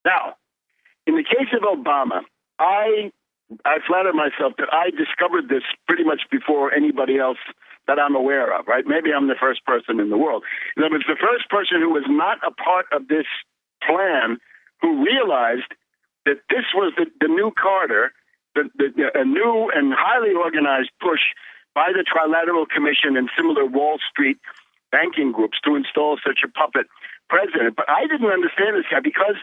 Now, in the case of Obama, I flatter myself that I discovered this pretty much before anybody else that I'm aware of, right? Maybe I'm the first person in the world. In other words, the first person who was not a part of this plan who realized that this was the new Carter, a new and highly organized push by the Trilateral Commission and similar Wall Street banking groups to install such a puppet president. But I didn't understand this guy because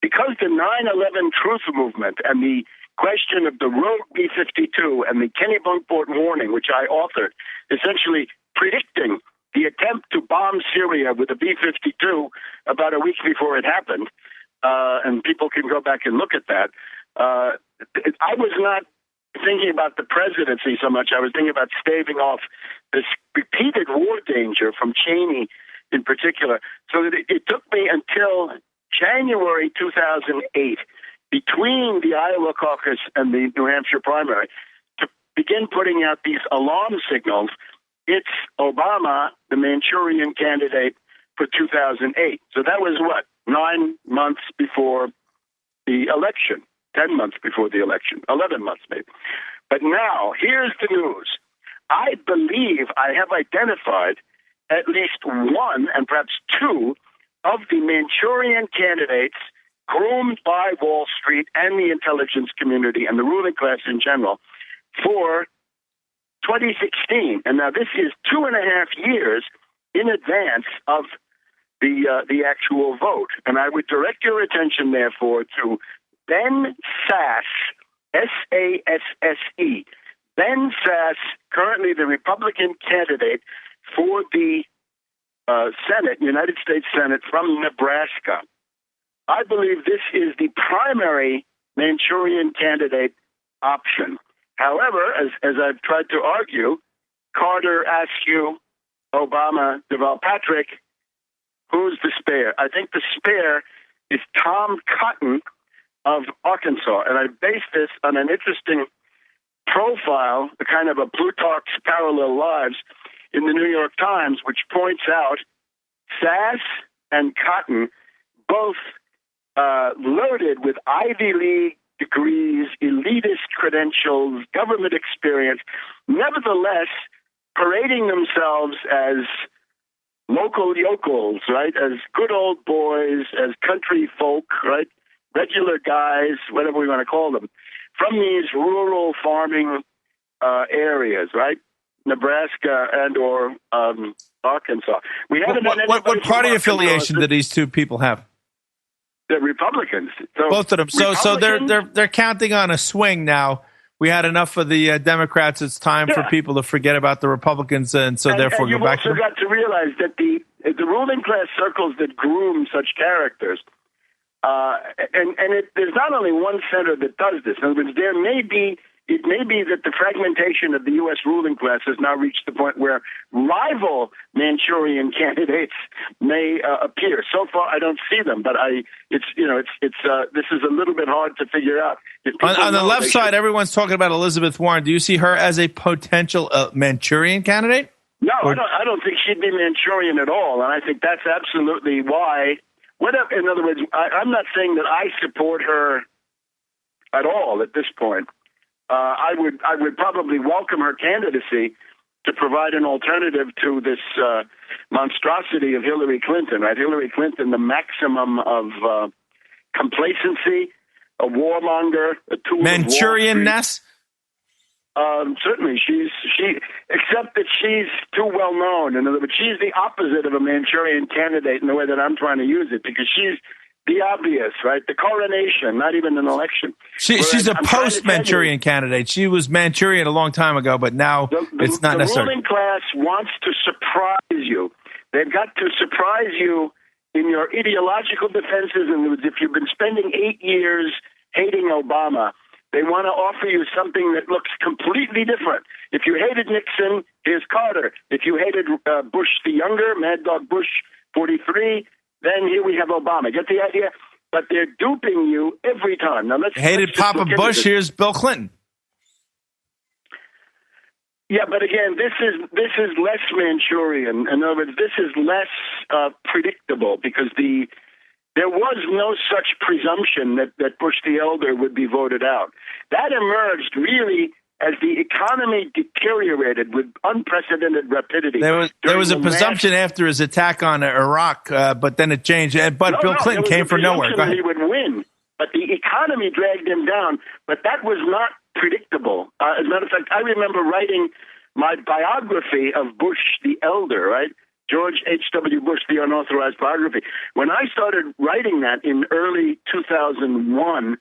the 9/11 Truth Movement and the question of the rogue B-52 and the Kenny Bunkport warning, which I authored, essentially predicting the attempt to bomb Syria with a B-52 about a week before it happened, and people can go back and look at that. I was not thinking about the presidency so much. I was thinking about staving off this repeated war danger from Cheney in particular. So that it took me until January 2008, between the Iowa caucus and the New Hampshire primary, to begin putting out these alarm signals. It's Obama, the Manchurian candidate for 2008. So that was 9 months before the election, 10 months before the election, 11 months maybe. But now, here's the news. I believe I have identified at least one and perhaps two of the Manchurian candidates groomed by Wall Street and the intelligence community and the ruling class in general for 2016. And now this is 2.5 years in advance of the actual vote. And I would direct your attention, therefore, to Ben Sasse, S-A-S-S-E. Ben Sasse, currently the Republican candidate for the Senate, United States Senate from Nebraska. I believe this is the primary Manchurian candidate option. However, as I've tried to argue, Carter, Askew, Obama, Deval Patrick, who's the spare? I think the spare is Tom Cotton of Arkansas. And I base this on an interesting profile, the kind of a Plutarch's Parallel Lives in the New York Times, which points out Sasse and Cotton both loaded with Ivy League degrees, elitist credentials, government experience, nevertheless parading themselves as local yokels, right? As good old boys, as country folk, right? Regular guys, whatever we want to call them, from these rural farming areas, right? Nebraska and or Arkansas. We haven't done what party affiliation do these two people have? The Republicans. So both of them. So they're counting on a swing now. We had enough of the Democrats. It's time for people to forget about the Republicans, and so therefore go back to them. You've also got to realize that the ruling class circles that groom such characters, there's not only one center that does this. In other words, it may be that the fragmentation of the U.S. ruling class has now reached the point where rival Manchurian candidates may appear. So far, I don't see them, but this is a little bit hard to figure out. On the left side, everyone's talking about Elizabeth Warren. Do you see her as a potential Manchurian candidate? No, I don't think she'd be Manchurian at all, and I think that's absolutely why. In other words, I'm not saying that I support her at all at this point. I would probably welcome her candidacy to provide an alternative to this monstrosity of Hillary Clinton. Right, Hillary Clinton, the maximum of complacency, a warmonger, a tool Manchurian-ness? Certainly, except that she's too well known. In other words, she's the opposite of a Manchurian candidate in the way that I'm trying to use it, because she's the obvious, right? The coronation, not even an election. She's a post-Manchurian candidate. She was Manchurian a long time ago, but now it's not necessary. The ruling class wants to surprise you. They've got to surprise you in your ideological defenses. And if you've been spending 8 years hating Obama, they want to offer you something that looks completely different. If you hated Nixon, here's Carter. If you hated Bush the younger, Mad Dog Bush 43, then here we have Obama. Get the idea? But they're duping you every time. Now let's Papa Bush. Here's Bill Clinton. Yeah, but again, this is less Manchurian. In other words, this is less predictable, because the there was no such presumption that Bush the elder would be voted out. That emerged really as the economy deteriorated with unprecedented rapidity. There was a presumption after his attack on Iraq, but then it changed. But Bill Clinton came from nowhere. Go ahead. He would win, but the economy dragged him down. But that was not predictable. As a matter of fact, I remember writing my biography of Bush the elder, right? George H.W. Bush, the unauthorized biography. When I started writing that in early 2001,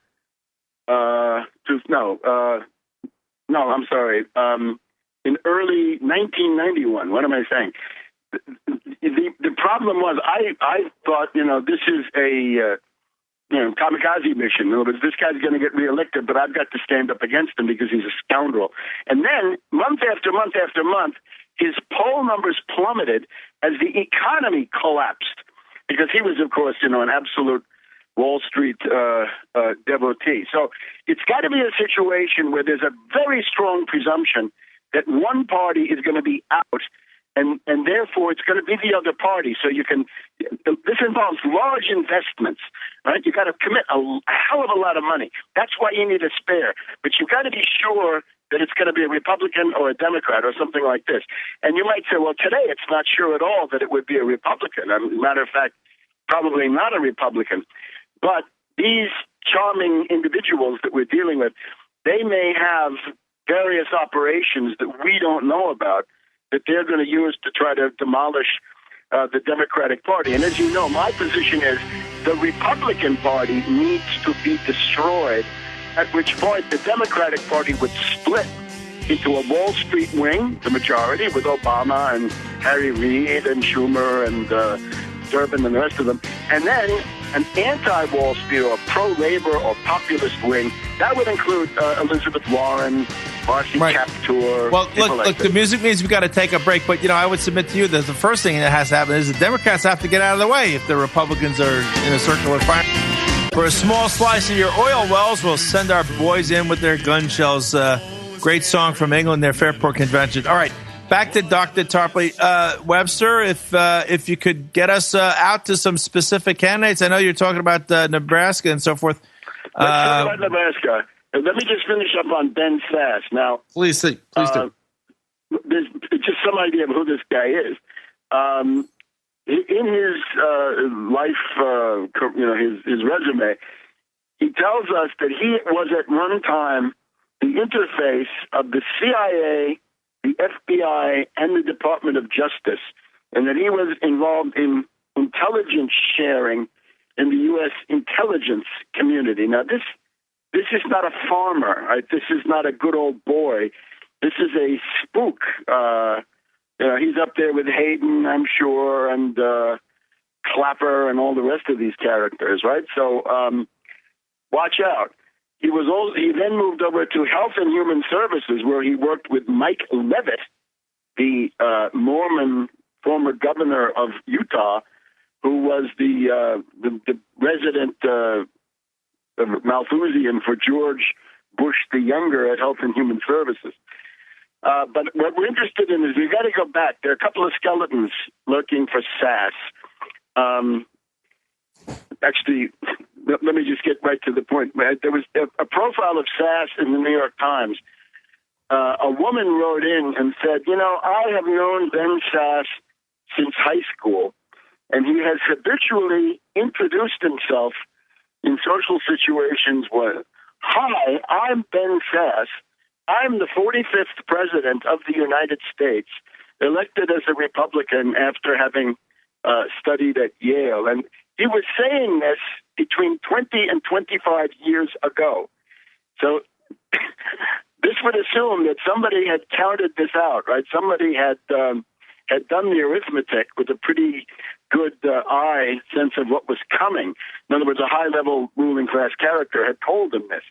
in early 1991. What am I saying? The problem was I thought, this is a kamikaze mission. In other words, this guy's going to get reelected, but I've got to stand up against him because he's a scoundrel. And then month after month after month, his poll numbers plummeted as the economy collapsed because he was, of course, an absolute Wall Street devotee. So it's got to be a situation where there's a very strong presumption that one party is going to be out, and therefore it's going to be the other party. So this involves large investments, right? You got to commit a hell of a lot of money. That's why you need a spare. But you got to be sure that it's going to be a Republican or a Democrat or something like this. And you might say, well, today it's not sure at all that it would be a Republican. As a matter of fact, probably not a Republican. But these charming individuals that we're dealing with, they may have various operations that we don't know about that they're going to use to try to demolish the Democratic Party. And as you know, my position is the Republican Party needs to be destroyed, at which point the Democratic Party would split into a Wall Street wing, the majority, with Obama and Harry Reid and Schumer and Durbin and the rest of them, and then an anti-Wall Street or pro-labor or populist wing. That would include Elizabeth Warren, Marcy Kaptur. Well, look, the music means we've got to take a break, but, I would submit to you that the first thing that has to happen is the Democrats have to get out of the way if the Republicans are in a circular fire. For a small slice of your oil wells, we'll send our boys in with their gun shells. Great song from England, their Fairport Convention. All right. Back to Dr. Tarpley. Webster, if you could get us out to some specific candidates. I know you're talking about Nebraska and so forth. Let's talk about Nebraska. Let me just finish up on Ben Sasse. Now, please do. There's just some idea of who this guy is. In his life, his resume, he tells us that he was at one time the interface of the CIA, the FBI, and the Department of Justice, and that he was involved in intelligence sharing in the U.S. intelligence community. Now, this is not a farmer, right? This is not a good old boy. This is a spook. He's up there with Hayden, I'm sure, and Clapper and all the rest of these characters, right? So watch out. He then moved over to Health and Human Services, where he worked with Mike Leavitt, the Mormon former governor of Utah, who was the resident Malthusian for George Bush the Younger at Health and Human Services. But what we're interested in is we've got to go back. There are a couple of skeletons lurking for Sasse. Actually, let me just get right to the point. There was a profile of Sasse in the New York Times. A woman wrote in and said, I have known Ben Sasse since high school, and he has habitually introduced himself in social situations where, hi, I'm Ben Sasse. I'm the 45th president of the United States, elected as a Republican after having studied at Yale. And he was saying this between 20 and 25 years ago. So this would assume that somebody had counted this out, right? Somebody had done the arithmetic with a pretty good eye sense of what was coming. In other words, a high-level ruling class character had told him this.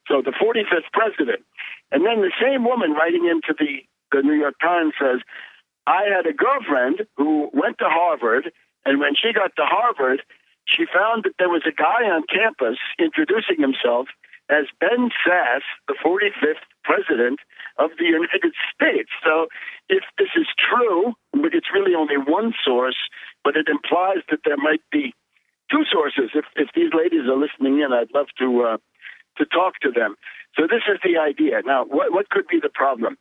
So the 45th president. And then the same woman writing into the New York Times says, I had a girlfriend who went to Harvard, and when she got to Harvard, she found that there was a guy on campus introducing himself as Ben Sasse, the 45th president of the United States. So if this is true, but it's really only one source, but it implies that there might be two sources. If these ladies are listening in, I'd love to talk to them. So this is the idea. Now, what could be the problem?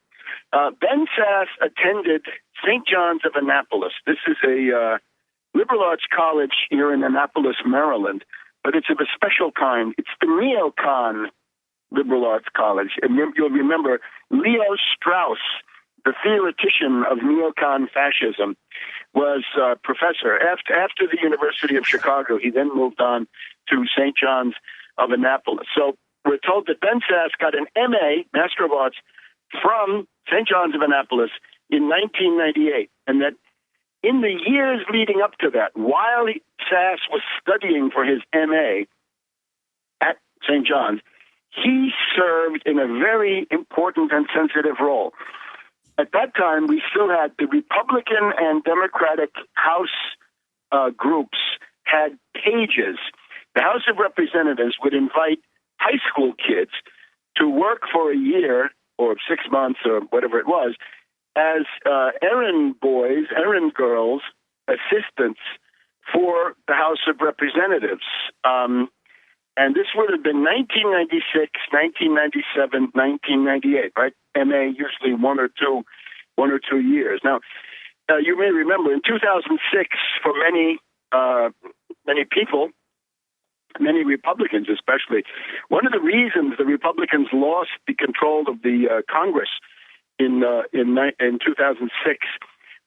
Ben Sasse attended St. John's of Annapolis. This is a liberal arts college here in Annapolis, Maryland, but it's of a special kind. It's the neocon liberal arts college. And you'll remember Leo Strauss, the theoretician of neocon fascism, was professor. After the University of Chicago, he then moved on to St. John's of Annapolis. So we're told that Ben Sasse got an MA, Master of Arts, from St. John's of Annapolis in 1998, and that in the years leading up to that, while Sasse was studying for his MA at St. John's, he served in a very important and sensitive role. At that time, we still had the Republican and Democratic House groups had pages. The House of Representatives would invite high school kids to work for a year or 6 months or whatever it was as errand boys, errand girls, assistants for the House of Representatives. And this would have been 1996, 1997, 1998, right? MA usually one or two years. Now, you may remember in 2006, for many people, many Republicans especially, one of the reasons the Republicans lost the control of the Congress in 2006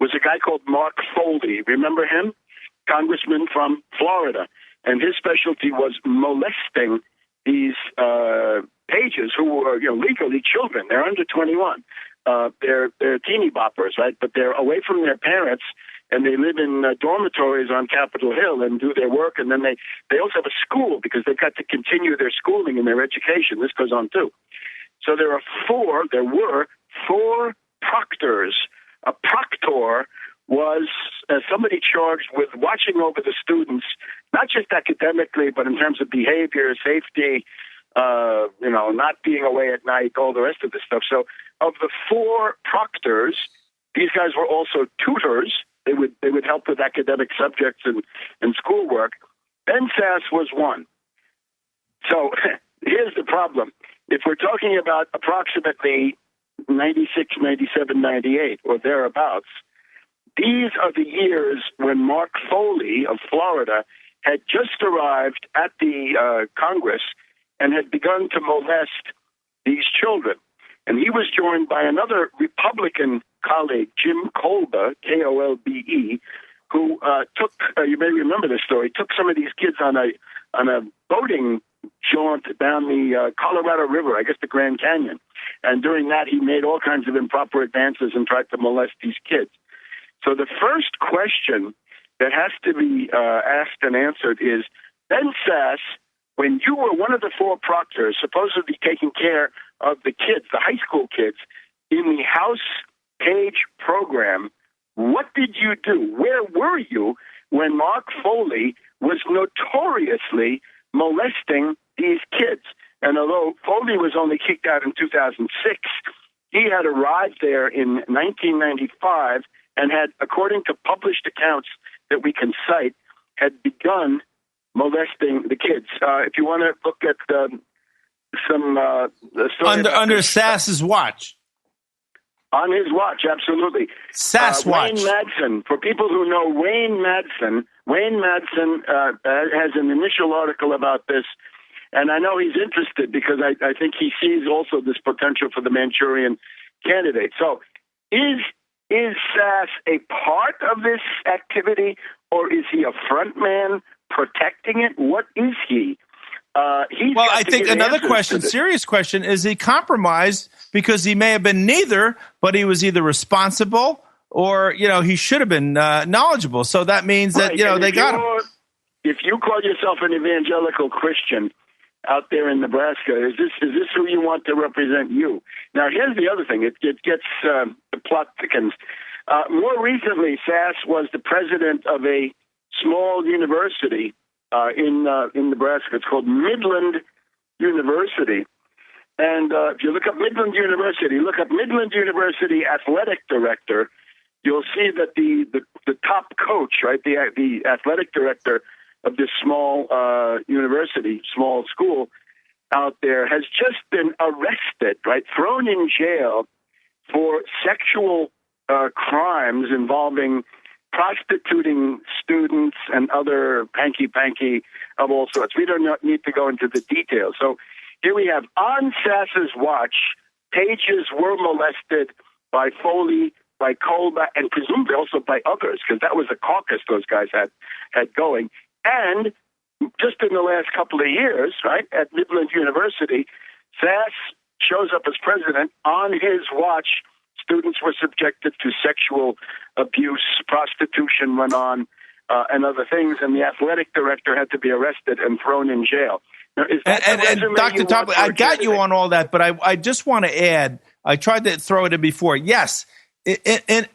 was a guy called Mark Foley. Remember him? Congressman from Florida. And his specialty was molesting these pages who were legally children. They're under 21. They're teeny boppers, right? But they're away from their parents, and they live in dormitories on Capitol Hill and do their work. And then they also have a school because they've got to continue their schooling and their education. This goes on too. So there were four proctors. A proctor was somebody charged with watching over the students, not just academically, but in terms of behavior, safety, not being away at night, all the rest of the stuff. So of the four proctors, these guys were also tutors. They would help with academic subjects and schoolwork. Ben Sasse was one. So here's the problem. If we're talking about approximately 96, 97, 98, or thereabouts, these are the years when Mark Foley of Florida had just arrived at the Congress and had begun to molest these children. And he was joined by another Republican colleague, Jim Kolbe, Kolbe, who took, you may remember this story, took some of these kids on a boating jaunt down the Colorado River, I guess the Grand Canyon. And during that, he made all kinds of improper advances and tried to molest these kids. So the first question that has to be asked and answered is, Ben Sasse, when you were one of the four proctors supposedly taking care of the kids, the high school kids, in the House Page program, what did you do? Where were you when Mark Foley was notoriously molesting these kids? And although Foley was only kicked out in 2006, he had arrived there in 1995 and had, according to published accounts that we can cite, had begun molesting the kids. If you want to look at some story under Sasse's watch. On his watch, absolutely. Sasse watch. Wayne Madsen. For people who know Wayne Madsen has an initial article about this, and I know he's interested because I think he sees also this potential for the Manchurian candidate. So is Sasse a part of this activity, or is he a front man protecting it? What is he? Well, I think another question, serious question, is he compromised because he may have been neither, but he was either responsible or, he should have been knowledgeable. So that means that, they got him. If you call yourself an evangelical Christian out there in Nebraska, is this who you want to represent you? Now, here's the other thing. It gets the plot thickens. More recently, Sasse was the president of a small university in Nebraska. It's called Midland University. And if you look up Midland University, athletic director, you'll see that the top coach, right, the athletic director, of this small university, small school out there, has just been arrested, right, thrown in jail for sexual crimes involving prostituting students and other hanky-panky of all sorts. We don't need to go into the details. So here we have, on Sasse's watch, pages were molested by Foley, by Kolba, and presumably also by others, because that was a caucus those guys had going. And just in the last couple of years, right, at Midland University, Sasse shows up as president. On his watch, students were subjected to sexual abuse, prostitution went on, and other things, and the athletic director had to be arrested and thrown in jail. Now, is that and Dr. Tarpley, I got you on all that, but I just want to add, I tried to throw it in before. Yes,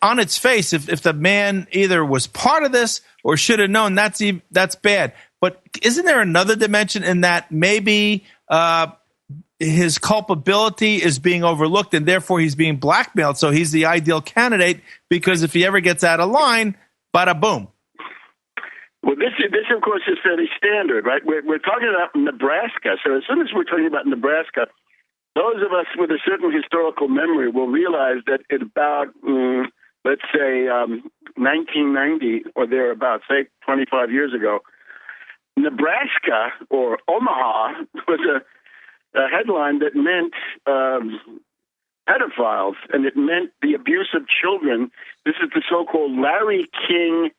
on its face, if the man either was part of this or should have known, that's bad. But isn't there another dimension in that maybe his culpability is being overlooked and therefore he's being blackmailed? So he's the ideal candidate because if he ever gets out of line, bada boom. Well, this of course is fairly standard, right? We're talking about Nebraska. So as soon as we're talking about Nebraska, those of us with a certain historical memory will realize that at about, let's say, 1990 or thereabouts, say 25 years ago, Nebraska or Omaha was a headline that meant pedophiles, and it meant the abuse of children. This is the so-called Larry King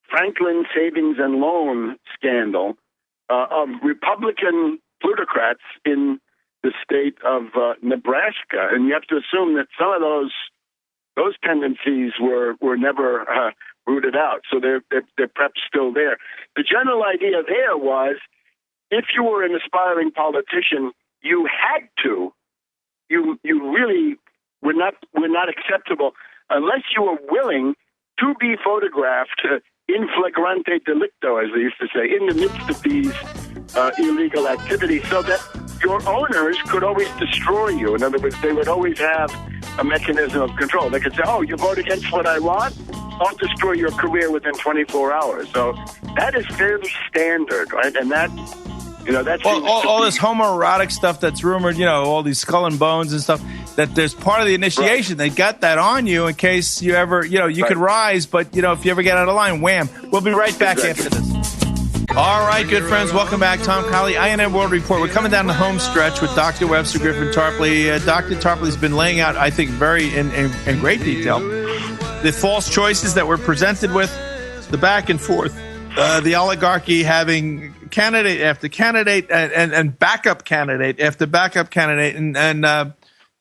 Franklin Savings and Loan scandal of Republican plutocrats in the state of Nebraska. And you have to assume that some of those tendencies were never rooted out. So they're perhaps still there. The general idea there was, if you were an aspiring politician, you had to, you really were not acceptable unless you were willing to be photographed in flagrante delicto, as they used to say, in the midst of these illegal activities, so that your owners could always destroy you. In other words, they would always have a mechanism of control. They could say, oh, you vote against what I want? I'll destroy your career within 24 hours. So that is fairly standard, right? And that, that's all this homoerotic stuff that's rumored, all these skull and bones and stuff, that there's part of the initiation. Right. They got that on you in case you ever, you could rise, but, if you ever get out of line, wham. We'll be right back after this. All right, good friends, welcome back. Tom Colley, INN World Report. We're coming down the home stretch with Dr. Webster Griffin Tarpley. Dr. Tarpley's been laying out, I think, very in great detail, the false choices that we're presented with, the back and forth, the oligarchy having candidate after candidate and backup candidate after backup candidate. And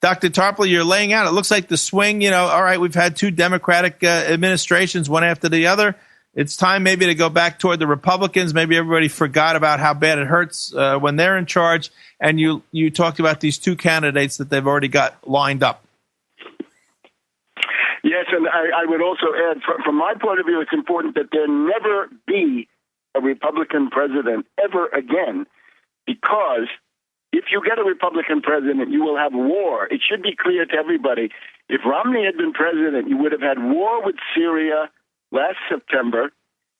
Dr. Tarpley, you're laying out, it looks like the swing, all right, we've had two Democratic administrations, one after the other. It's time maybe to go back toward the Republicans. Maybe everybody forgot about how bad it hurts when they're in charge. And you talked about these two candidates that they've already got lined up. Yes, and I would also add, from my point of view, it's important that there never be a Republican president ever again, because if you get a Republican president, you will have war. It should be clear to everybody. If Romney had been president, you would have had war with Syria last September.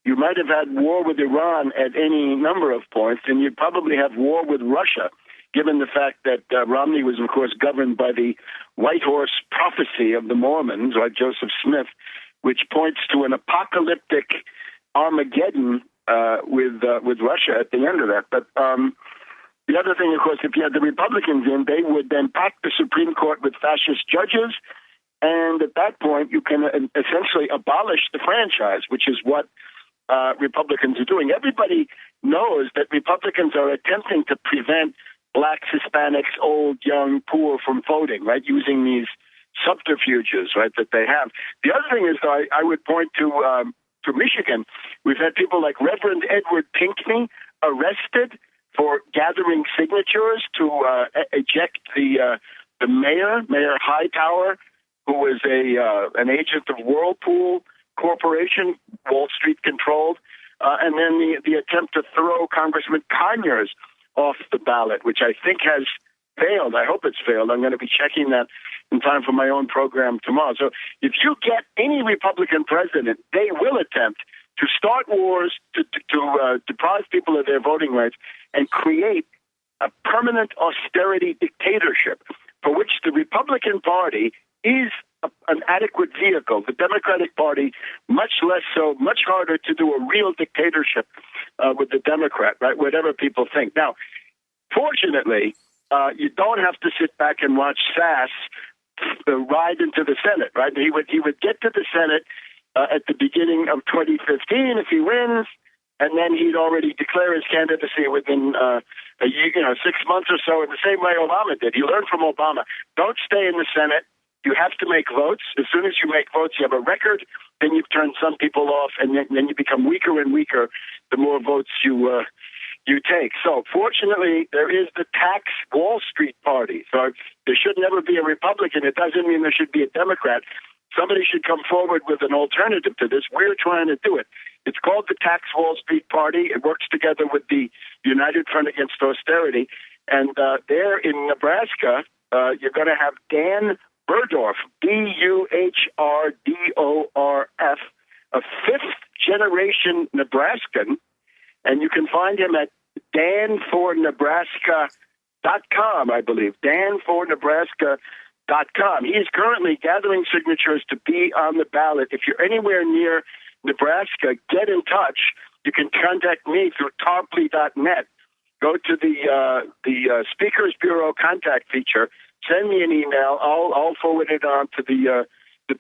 You might have had war with Iran at any number of points, and you'd probably have war with Russia, given the fact that Romney was, of course, governed by the White Horse prophecy of the Mormons, like Joseph Smith, which points to an apocalyptic Armageddon with Russia at the end of that. But the other thing, of course, if you had the Republicans in, they would then pack the Supreme Court with fascist judges, and at that point, you can essentially abolish the franchise, which is what Republicans are doing. Everybody knows that Republicans are attempting to prevent blacks, Hispanics, old, young, poor from voting, right, using these subterfuges, right, that they have. The other thing is, I would point to Michigan. We've had people like Reverend Edward Pinkney arrested for gathering signatures to eject the mayor, Mayor Hightower, who was an agent of Whirlpool Corporation, Wall Street controlled, and then the attempt to throw Congressman Conyers off the ballot, which I think has failed. I hope it's failed. I'm going to be checking that in time for my own program tomorrow. So if you get any Republican president, they will attempt to start wars, to deprive people of their voting rights, and create a permanent austerity dictatorship for which the Republican Party is an adequate vehicle. The Democratic Party, much less so, much harder to do a real dictatorship with the Democrat, right? Whatever people think. Now, fortunately, you don't have to sit back and watch Sasse ride into the Senate, right? He would get to the Senate at the beginning of 2015 if he wins, and then he'd already declare his candidacy within a year, 6 months or so, in the same way Obama did. He learned from Obama. Don't stay in the Senate. You have to make votes. As soon as you make votes, you have a record. Then you've turned some people off, and then you become weaker and weaker the more votes you take. So, fortunately, there is the tax Wall Street party. So there should never be a Republican. It doesn't mean there should be a Democrat. Somebody should come forward with an alternative to this. We're trying to do it. It's called the Tax Wall Street Party. It works together with the United Front Against Austerity. And there in Nebraska, you're going to have Dan Burdorf, Buhdorf, a fifth-generation Nebraskan, and you can find him at danfornebraska.com, I believe, danfornebraska.com. He is currently gathering signatures to be on the ballot. If you're anywhere near Nebraska, get in touch. You can contact me through tarpley.net. Go to the Speakers Bureau contact feature. Send me an email. I'll forward it on to the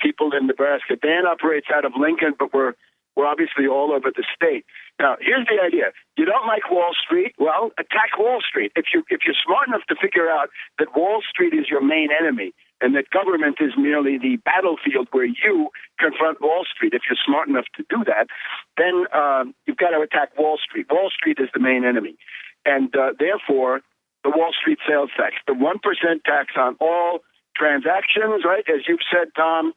people in Nebraska. Dan operates out of Lincoln, but we're obviously all over the state. Now, here's the idea: you don't like Wall Street? Well, attack Wall Street. If you're smart enough to figure out that Wall Street is your main enemy and that government is merely the battlefield where you confront Wall Street, if you're smart enough to do that, then you've got to attack Wall Street. Wall Street is the main enemy, and therefore, the Wall Street sales tax, the 1% tax on all transactions, right? As you've said, Tom,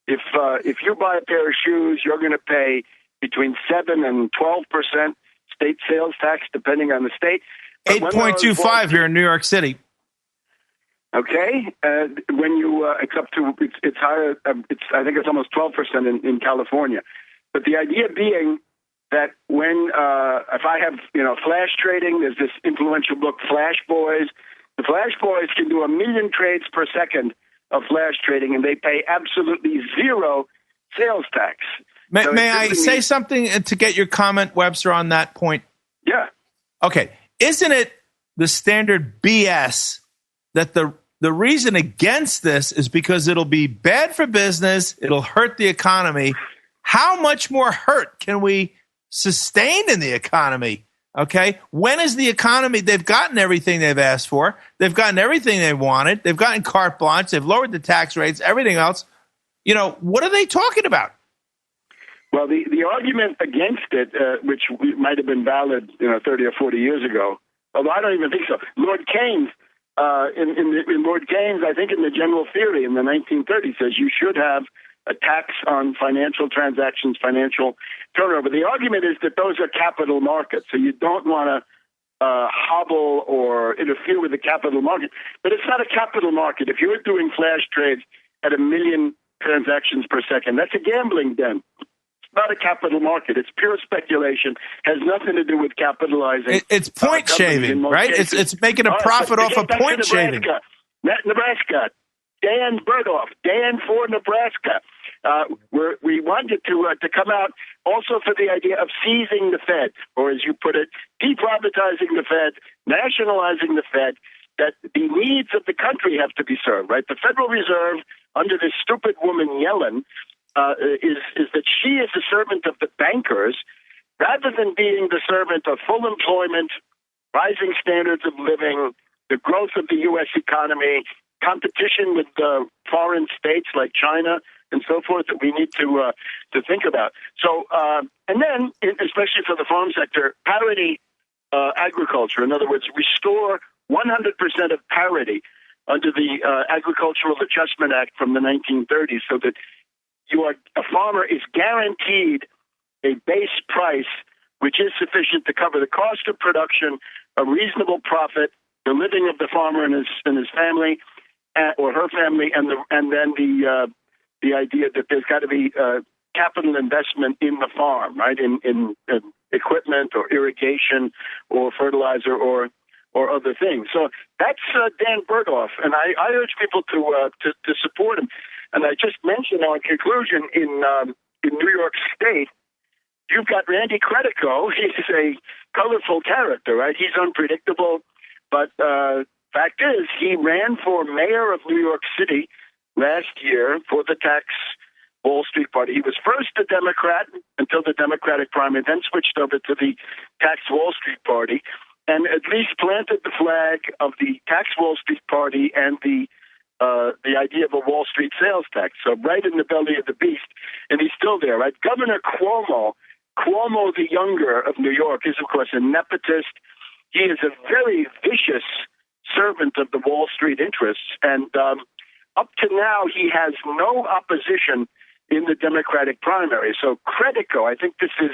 if you buy a pair of shoes, you're going to pay between 7 and 12% state sales tax, depending on the state. 8.25 here in New York City. Okay, when you it's up to it's higher. I think it's almost 12% in California. But the idea being that when if I have flash trading, there's this influential book, Flash Boys. The Flash Boys can do 1 million trades per second of flash trading, and they pay absolutely zero sales tax. May I say something to get your comment, Webster, on that point? Yeah. Okay. Isn't it the standard BS that the reason against this is because it'll be bad for business, it'll hurt the economy? How much more hurt can we sustain in the economy? Okay. When is the economy? They've gotten everything they've asked for. They've gotten everything they wanted. They've gotten carte blanche. They've lowered the tax rates, everything else. What are they talking about? Well, the argument against it, which might have been valid, 30 or 40 years ago, although I don't even think so. Lord Keynes, in Lord Keynes, I think in the General Theory in the 1930s, says you should have a tax on financial transactions, financial turnover. The argument is that those are capital markets, so you don't want to hobble or interfere with the capital market. But it's not a capital market. If you're doing flash trades at 1 million transactions per second, that's a gambling den. It's not a capital market. It's pure speculation. Has nothing to do with capitalizing. It's point shaving, right? It's making a profit off of point shaving. Nebraska. Dan Burdorf, Dan for Nebraska. We wanted to come out also for the idea of seizing the Fed, or as you put it, deprivatizing the Fed, nationalizing the Fed, that the needs of the country have to be served, right? The Federal Reserve, under this stupid woman Yellen, is that she is the servant of the bankers rather than being the servant of full employment, rising standards of living, the growth of the U.S. economy, competition with foreign states like China and so forth that we need to think about. So, and then, especially for the farm sector, parity agriculture. In other words, restore 100% of parity under the Agricultural Adjustment Act from the 1930s, so that a farmer is guaranteed a base price which is sufficient to cover the cost of production, a reasonable profit, the living of the farmer and his family, or her family, and then the idea that there's got to be capital investment in the farm, right? In equipment or irrigation or fertilizer or other things. So that's Dan Berghoff, and I urge people to support him. And I just mentioned now in conclusion in New York State, you've got Randy Credico. He's a colorful character, right? He's unpredictable, but fact is, he ran for mayor of New York City last year for the Tax Wall Street Party. He was first a Democrat until the Democratic primary, then switched over to the Tax Wall Street Party, and at least planted the flag of the Tax Wall Street Party and the idea of a Wall Street sales tax. So right in the belly of the beast, and he's still there, right? Governor Cuomo the Younger of New York is, of course, a nepotist. He is a very vicious servant of the Wall Street interests, and up to now, he has no opposition in the Democratic primary. So Credico, I think this is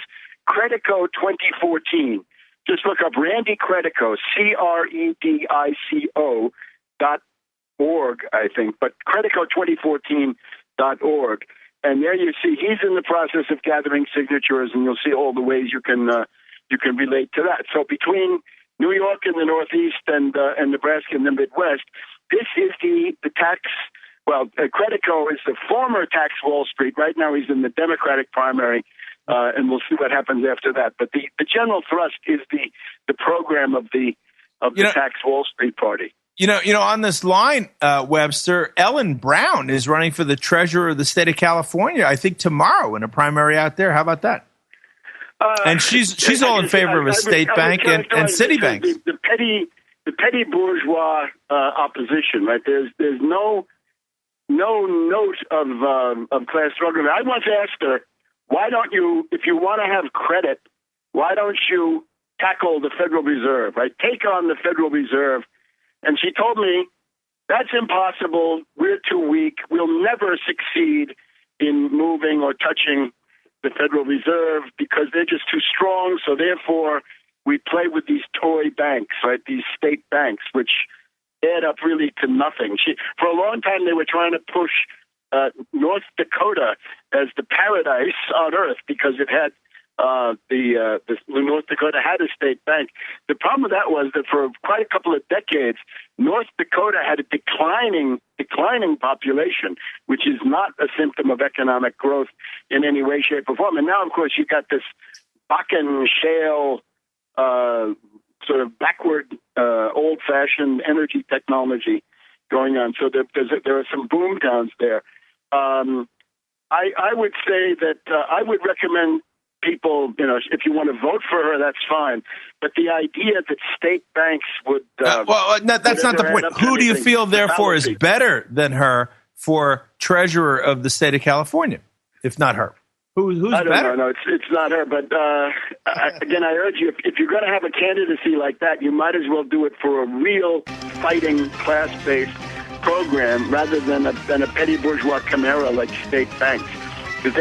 Credico 2014. Just look up Randy Credico, CREDICO.org, I think, but Credico2014.org. And there you see he's in the process of gathering signatures, and you'll see all the ways you can relate to that. So between New York and the Northeast and Nebraska and the Midwest, this is the tax. Well, Credico is the former Tax Wall Street. Right now, he's in the Democratic primary, and we'll see what happens after that. But the general thrust is the program of the Tax Wall Street Party. You know, on this line, Webster, Ellen Brown is running for the treasurer of the state of California, I think tomorrow in a primary out there. How about that? And she's all in favor of a state bank and Citibank. The petty bourgeois opposition, right? There's no note of class struggle. I once asked her, why don't you, if you want to have credit, why don't you tackle the Federal Reserve, right? Take on the Federal Reserve. And she told me, that's impossible. We're too weak. We'll never succeed in moving or touching the Federal Reserve because they're just too strong. So therefore, we play with these toy banks, right? These state banks, which add up really to nothing. For a long time, they were trying to push North Dakota as the paradise on earth because it had North Dakota had a state bank. The problem with that was that for quite a couple of decades, North Dakota had a declining population, which is not a symptom of economic growth in any way, shape, or form. And now, of course, you've got this Bakken shale, sort of backward, old-fashioned energy technology going on. So there are some boom towns there. I would say that I would recommend people, if you want to vote for her, that's fine. But the idea that state banks would... that's not the point. Who do you feel, therefore, is better than her for treasurer of the state of California, if not her? Who's better? No, it's not her. But again, I urge you, if you're going to have a candidacy like that, you might as well do it for a real fighting class-based program rather than a petty bourgeois chimera like state banks. Because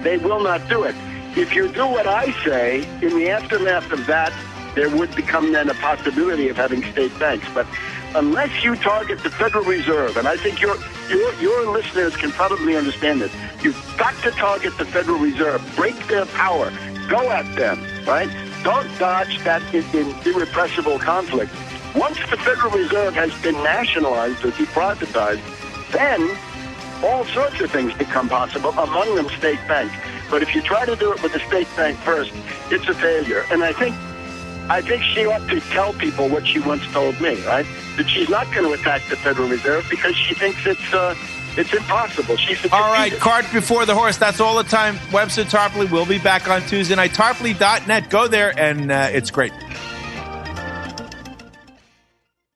they will not do it. If you do what I say, in the aftermath of that, there would become then a possibility of having state banks. But unless you target the Federal Reserve, and I think your listeners can probably understand this, you've got to target the Federal Reserve, break their power, go at them, right? Don't dodge that irrepressible conflict. Once the Federal Reserve has been nationalized or deprivatized, then all sorts of things become possible, among them state banks. But if you try to do it with the state bank first, it's a failure. And I think she ought to tell people what she once told me, right? That she's not going to attack the Federal Reserve because she thinks it's impossible. All right, cart before the horse. That's all the time. Webster Tarpley will be back on Tuesday night. Tarpley.net. Go there, and it's great.